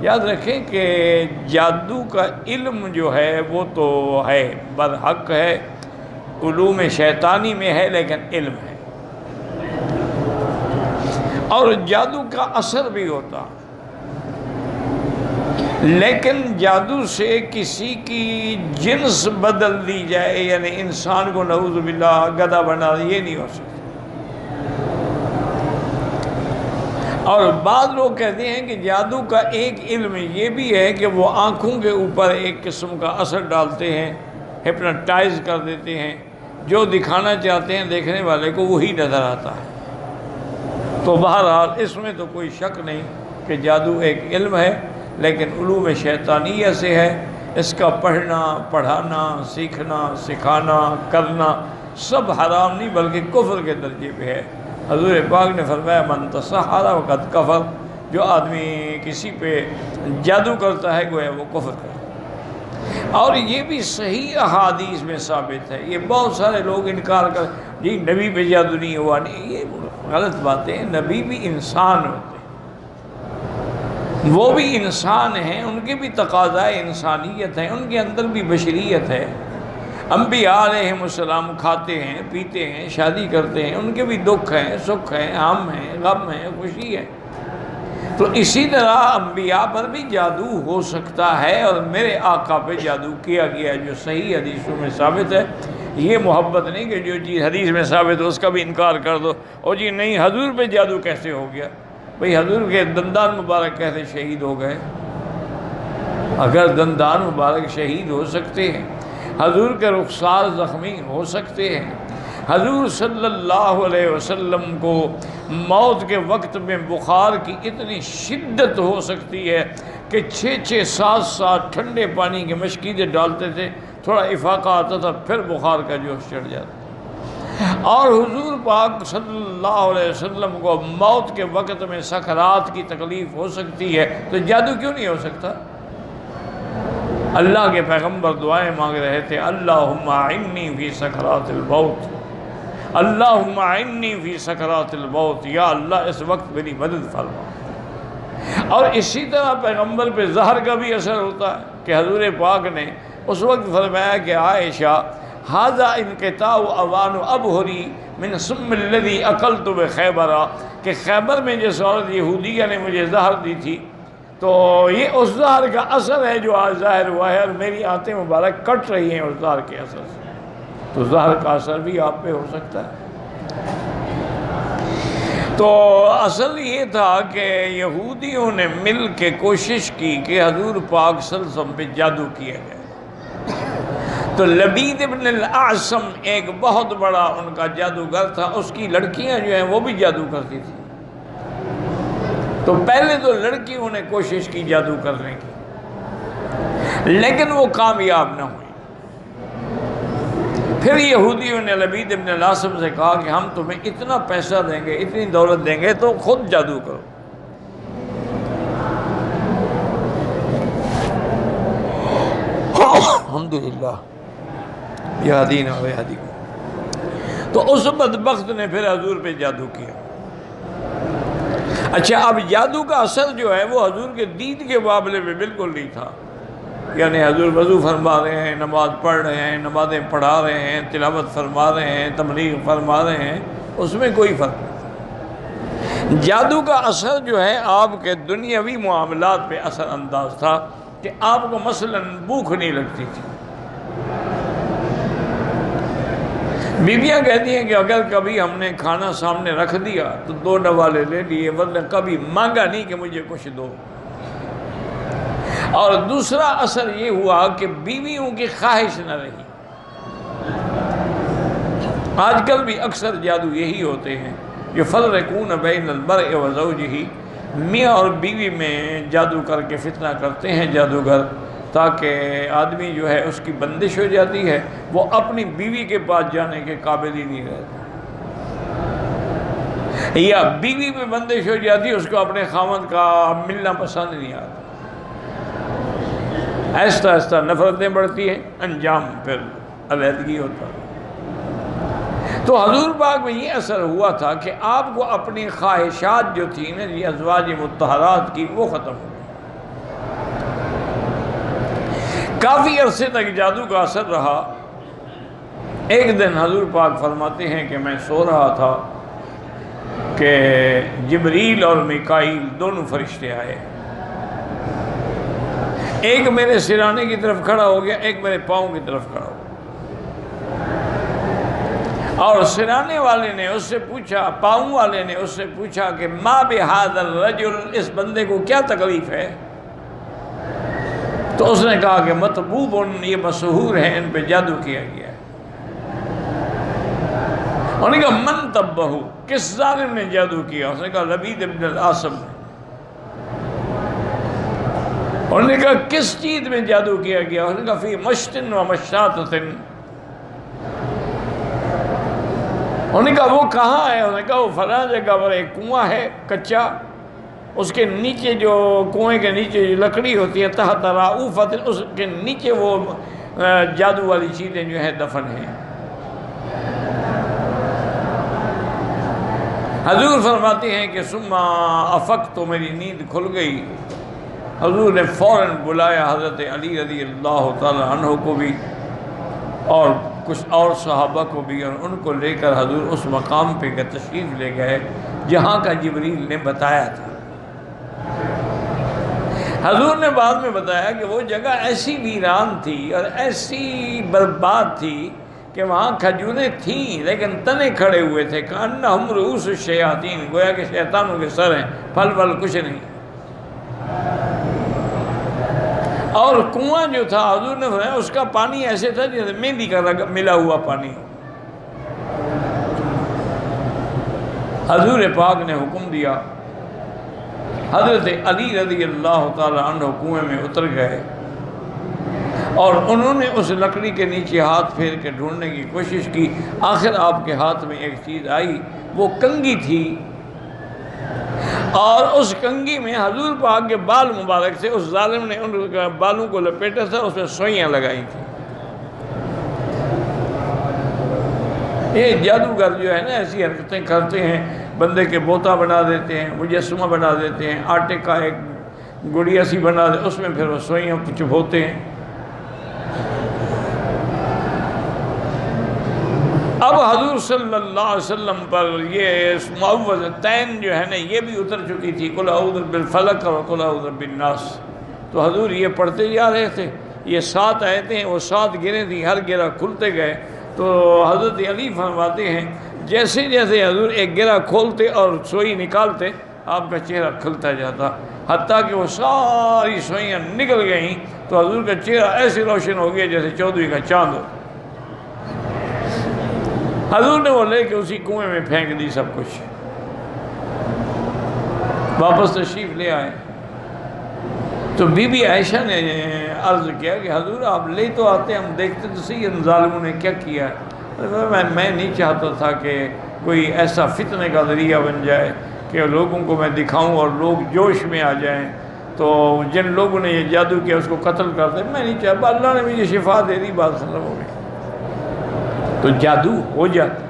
یاد رکھیں کہ جادو کا علم جو ہے وہ تو ہے، برحق ہے، علوم شیطانی میں ہے، لیکن علم ہے، اور جادو کا اثر بھی ہوتا، لیکن جادو سے کسی کی جنس بدل دی جائے، یعنی انسان کو نعوذ باللہ گدھا بنا دے، یہ نہیں ہو سکتا۔ اور بعض لوگ کہتے ہیں کہ جادو کا ایک علم یہ بھی ہے کہ وہ آنکھوں کے اوپر ایک قسم کا اثر ڈالتے ہیں، ہپنوٹائز کر دیتے ہیں، جو دکھانا چاہتے ہیں دیکھنے والے کو وہی نظر آتا ہے۔ تو بہرحال اس میں تو کوئی شک نہیں کہ جادو ایک علم ہے، لیکن علوم شیطانیہ سے ہے۔ اس کا پڑھنا، پڑھانا، سیکھنا، سکھانا، کرنا سب حرام نہیں بلکہ کفر کے درجے پہ ہے۔ حضور پاک نے فرمایا من تسحر وقد کفر، جو آدمی کسی پہ جادو کرتا ہے گویا وہ کفر کرتا ہے۔ اور یہ بھی صحیح احادیث میں ثابت ہے۔ یہ بہت سارے لوگ انکار کر جی نبی پہ جادو نہیں ہوا، نہیں، یہ غلط باتیں ہیں۔ نبی بھی انسان ہوتے ہیں، وہ بھی انسان ہیں، ان کے بھی تقاضائے انسانیت ہیں، ان کے اندر بھی بشریت ہے۔ انبیاء علیہم السلام کھاتے ہیں، پیتے ہیں، شادی کرتے ہیں، ان کے بھی دکھ ہیں، سکھ ہیں، غم ہیں، غم ہیں، خوشی ہے۔ تو اسی طرح انبیاء پر بھی جادو ہو سکتا ہے، اور میرے آقا پہ جادو کیا گیا جو صحیح حدیثوں میں ثابت ہے۔ یہ محبت نہیں کہ جو چیز حدیث میں ثابت ہے اس کا بھی انکار کر دو، اور جی نہیں حضور پہ جادو کیسے ہو گیا؟ بھئی حضور کے دندان مبارک کیسے شہید ہو گئے؟ اگر دندان مبارک شہید ہو سکتے ہیں، حضور کے رخسار زخمی ہو سکتے ہیں، حضور صلی اللہ علیہ وسلم کو موت کے وقت میں بخار کی اتنی شدت ہو سکتی ہے کہ 6-6 7 ٹھنڈے پانی کے مشکیزیں ڈالتے تھے، تھوڑا افاقہ آتا تھا پھر بخار کا جوش چڑھ جاتا۔ اور حضور پاک صلی اللہ علیہ وسلم کو موت کے وقت میں سکرات کی تکلیف ہو سکتی ہے، تو جادو کیوں نہیں ہو سکتا؟ اللہ کے پیغمبر دعائیں مانگ رہے تھے، اللہم اعنی فی سکرات الموت، اللہم اعنی فی سکرات الموت، یا اللہ اس وقت میری مدد فرما۔ اور اسی طرح پیغمبر پہ زہر کا بھی اثر ہوتا ہے کہ حضور پاک نے اس وقت فرمایا کہ عائشہ ھذا انقطاع اوان ابہری من سم الذی اکلت بخیبر، کہ خیبر میں جس عورت یہودیہ نے مجھے زہر دی تھی، تو یہ اس زہر کا اثر ہے جو آج ظاہر ہوا ہے، اور میری آنتیں مبارک کٹ رہی ہیں اس زہر کے اثر سے۔ تو زہر کا اثر بھی آپ پہ ہو سکتا ہے۔ تو اصل یہ تھا کہ یہودیوں نے مل کے کوشش کی کہ حضور پاک صلی اللہ علیہ وسلم پہ جادو کیا جائے۔ تو لبید ابن الاعصم ایک بہت بڑا ان کا جادوگر تھا، اس کی لڑکیاں جو ہیں وہ بھی جادو کرتی تھیں۔ تو پہلے تو لڑکیوں نے کوشش کی جادو کرنے کی، لیکن وہ کامیاب نہ ہوئی۔ پھر یہودیوں نے لبید ابن الاعصم سے کہا کہ ہم تمہیں اتنا پیسہ دیں گے، اتنی دولت دیں گے، تو خود جادو کرو۔ الحمدللہ یہدینا و یہدیکم۔ تو اس بدبخت نے پھر حضور پہ جادو کیا۔ اچھا، اب جادو کا اثر جو ہے وہ حضور کے دین کے معاملے میں بالکل نہیں تھا، یعنی حضور وضو فرما رہے ہیں، نماز پڑھ رہے ہیں، نمازیں پڑھا رہے ہیں، تلاوت فرما رہے ہیں، تبلیغ فرما رہے ہیں، اس میں کوئی فرق نہیں۔ جادو کا اثر جو ہے آپ کے دنیاوی معاملات پہ اثر انداز تھا، کہ آپ کو مثلاً بھوک نہیں لگتی تھی۔ بیویاں کہتی ہیں کہ اگر کبھی ہم نے کھانا سامنے رکھ دیا تو 2 نوالے لے لیے، ورنہ کبھی مانگا نہیں کہ مجھے کچھ دو۔ اور دوسرا اثر یہ ہوا کہ بیویوں کی خواہش نہ رہی۔ آج کل بھی اکثر جادو یہی ہوتے ہیں جو فرقون بین المرء و زوجہ، میاں اور بیوی میں جادو کر کے فتنہ کرتے ہیں جادوگر، تاکہ آدمی جو ہے اس کی بندش ہو جاتی ہے، وہ اپنی بیوی کے پاس جانے کے قابل ہی نہیں رہتا، یا بیوی پہ بندش ہو جاتی ہے، اس کو اپنے خاوند کا ملنا پسند نہیں آتا، آہستہ آہستہ نفرتیں بڑھتی ہیں، انجام پھر علیحدگی ہوتا ہے۔ تو حضور پاک میں یہ اثر ہوا تھا کہ آپ کو اپنی خواہشات جو تھیں نا یہ ازواج مطہرات کی، وہ ختم ہو گئی۔ کافی عرصے تک جادو کا اثر رہا۔ ایک دن حضور پاک فرماتے ہیں کہ میں سو رہا تھا کہ جبریل اور میکائیل دونوں فرشتے آئے، ایک میرے سرانے کی طرف کھڑا ہو گیا، ایک میرے پاؤں کی طرف کھڑا ہو گیا، اور سرانے والے نے اس سے پوچھا، پاؤں والے نے اس سے پوچھا کہ ما بہذا الرجل، اس بندے کو کیا تکلیف ہے؟ تو اس نے کہا کہ مطبوب، یہ مشہور ہیں، ان پہ جادو کیا گیا ہے۔ انہوں نے کہا من طبہ، کس ظالم نے جادو کیا؟ اس نے کہا لبید ابن العاصم نے۔ انہوں نے کہا کس چیز میں جادو کیا گیا؟ انہوں نے کہا فی مشتن و مشاتت۔ انہوں نے کہا وہ کہاں ہے؟ انہوں نے کہا وہ فلاں جگہ پر ایک کنواں ہے کچا، اس کے نیچے جو کنویں کے نیچے جو لکڑی ہوتی ہے تحت رعوفۃ، اس کے نیچے وہ جادو والی چیزیں جو ہیں دفن ہیں۔ حضور فرماتے ہیں کہ ثم افقت، تو میری نیند کھل گئی۔ حضور نے فوراً بلایا حضرت علی رضی اللہ تعالی عنہ کو بھی اور کچھ اور صحابہ کو بھی، اور ان کو لے کر حضور اس مقام پہ تشریف لے گئے جہاں کا جبریل نے بتایا تھا۔ حضور نے بعد میں بتایا کہ وہ جگہ ایسی ویران تھی اور ایسی برباد تھی کہ وہاں کھجوریں تھیں لیکن تنے کھڑے ہوئے تھے، کأنہم رؤوس الشیاطین، گویا کہ شیطانوں کے سر ہیں، پھل ول کچھ نہیں۔ اور کنواں جو تھا حضور نے فرمایا اس کا پانی ایسے تھا جیسے مہندی کا ملا ہوا پانی ہو۔ حضور پاک نے حکم دیا، حضرت علی رضی اللہ تعالی عنہ کنویں میں اتر گئے اور انہوں نے اس لکڑی کے نیچے ہاتھ پھیر کے ڈھونڈنے کی کوشش کی۔ آخر آپ کے ہاتھ میں ایک چیز آئی، وہ کنگھی تھی، اور اس کنگھی میں حضور پاک کے بال مبارک تھے۔ اس ظالم نے ان بالوں کو لپیٹا تھا، اس میں سوئیاں لگائی تھیں۔ یہ جادوگر جو ہے نا ایسی حرکتیں کرتے ہیں، بندے کے بوتا بنا دیتے ہیں، مجسمہ بنا دیتے ہیں، آٹے کا ایک گڑیا سی بنا دیتے، اس میں پھر وہ سوئیاں چبھوتے ہیں۔ اب حضور صلی اللہ علیہ وسلم پر یہ معوذتین جو ہے نا یہ بھی اتر چکی تھی، قل اعوذ بالفلق اور قل اعوذ بالناس۔ تو حضور یہ پڑھتے جا رہے تھے، یہ 7 آیتیں ہیں، وہ 7 گریں تھیں، ہر گرہ کھلتے گئے۔ تو حضرت علی فرماتے ہیں جیسے جیسے حضور ایک گرہ کھولتے اور سوئی نکالتے، آپ کا چہرہ کھلتا جاتا، حتیٰ کہ وہ ساری سوئیاں نکل گئیں تو حضور کا چہرہ ایسے روشن ہو گیا جیسے 14ویں کا چاند ہو۔ حضور نے وہ لے کے اسی کنویں میں پھینک دی سب کچھ، واپس تشریف لے آئے۔ تو بی بی عائشہ نے عرض کیا کہ حضور آپ لے تو آتے، ہم دیکھتے تو صحیح ان ظالموں نے کیا کیا ہے۔ میں نہیں چاہتا تھا کہ کوئی ایسا فتنے کا ذریعہ بن جائے کہ لوگوں کو میں دکھاؤں اور لوگ جوش میں آ جائیں، تو جن لوگوں نے یہ جادو کیا اس کو قتل کر دیں، میں نہیں چاہتا۔ اللہ نے مجھے شفا دے دی، بات ختم ہو گئی۔ تو جادو ہو جاتا۔